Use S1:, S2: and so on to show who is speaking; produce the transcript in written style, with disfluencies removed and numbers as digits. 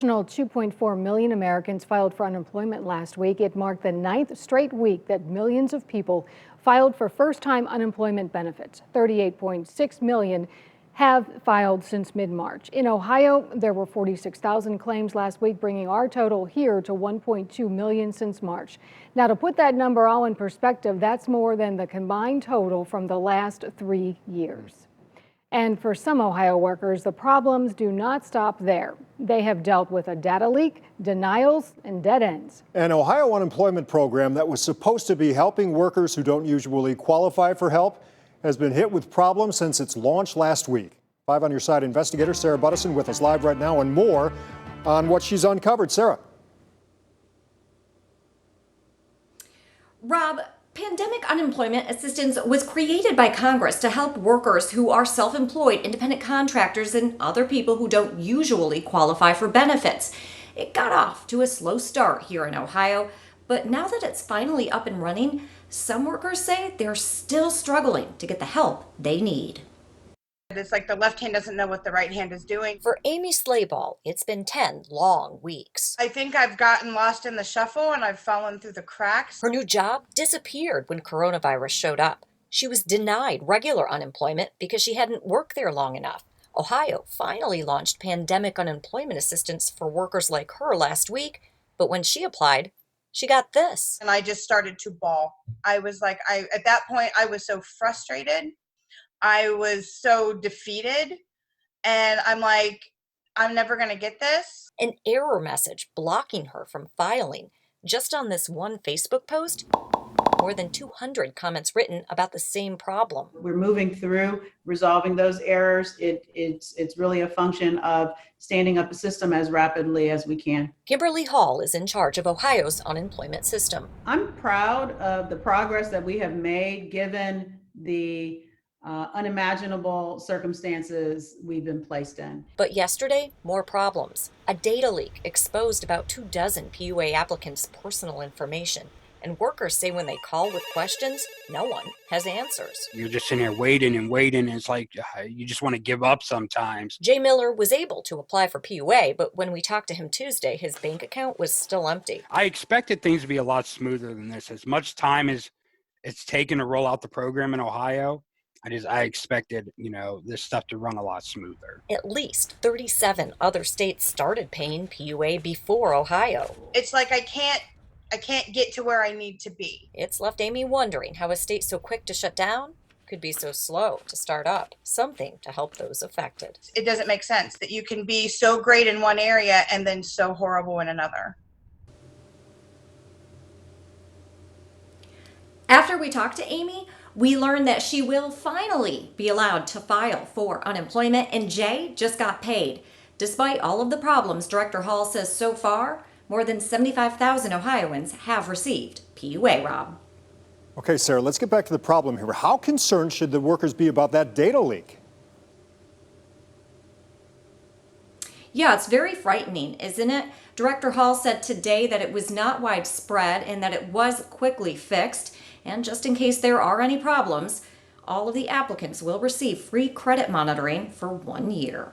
S1: Additional 2.4 million Americans filed for unemployment last week. It marked the 9th straight week that millions of people filed for first-time unemployment benefits. 38.6 million have filed since mid-March. In Ohio, there were 46,000 claims last week, bringing our total here to 1.2 million since March. Now, to put that number all in perspective, that's more than the combined total from the last 3 years. And for some Ohio workers, the problems do not stop there. They have dealt with a data leak, denials, and dead ends.
S2: An Ohio unemployment program that was supposed to be helping workers who don't usually qualify for help has been hit with problems since its launch last week. 5 on Your Side investigator Sarah BUDUSON with us live right now, and more on what she's uncovered. Sarah.
S3: Rob, pandemic unemployment assistance was created by Congress to help workers who are self-employed, independent contractors, and other people who don't usually qualify for benefits. It got off to a slow start here in Ohio, but now that it's finally up and running, some workers say they're still struggling to get the help they need.
S4: It's like the left hand doesn't know what the right hand is doing.
S5: For Amy SCHLABACH, it's been 10 long weeks.
S4: I think I've gotten lost in the shuffle and I've fallen through the cracks.
S5: Her new job disappeared when coronavirus showed up. She was denied regular unemployment because she hadn't worked there long enough. Ohio finally launched pandemic unemployment assistance for workers like her last week, but when she applied, she got this.
S4: And I just started to bawl. I was like, at that point, I was so frustrated. I was so defeated, and I'm like, I'm never going to get this.
S5: An error message blocking her from filing. Just on this one Facebook post, more than 200 comments written about the same problem.
S6: We're moving through resolving those errors. It's really a function of standing up a system as rapidly as we can.
S5: Kimberly Hall is in charge of Ohio's unemployment system.
S6: I'm proud of the progress that we have made given the unimaginable circumstances we've been placed in.
S5: But yesterday, more problems. A data leak exposed about 24 PUA applicants' personal information. And workers say when they call with questions, no one has answers.
S7: You're just sitting there waiting and waiting, and it's like you just want to give up sometimes.
S5: Jay Miller was able to apply for PUA, but when we talked to him Tuesday, his bank account was still empty.
S7: I expected things to be a lot smoother than this. As much time as it's taken to roll out the program in Ohio, I expected, this stuff to run a lot smoother.
S5: At least 37 other states started paying PUA before Ohio.
S4: It's like I can't get to where I need to be.
S5: It's left Amy wondering how a state so quick to shut down could be so slow to start up. Something to help those affected.
S4: It doesn't make sense that you can be so great in one area and then so horrible in another.
S3: After we talked to Amy, we learned that she will finally be allowed to file for unemployment, and Jay just got paid. Despite all of the problems, Director Hall says so far, more than 75,000 Ohioans have received PUA, Rob.
S2: Okay, Sarah, let's get back to the problem here. How concerned should the workers be about that data leak?
S3: Yeah, it's very frightening, isn't it? Director Hall said today that it was not widespread and that it was quickly fixed. And just in case there are any problems, all of the applicants will receive free credit monitoring for 1 year.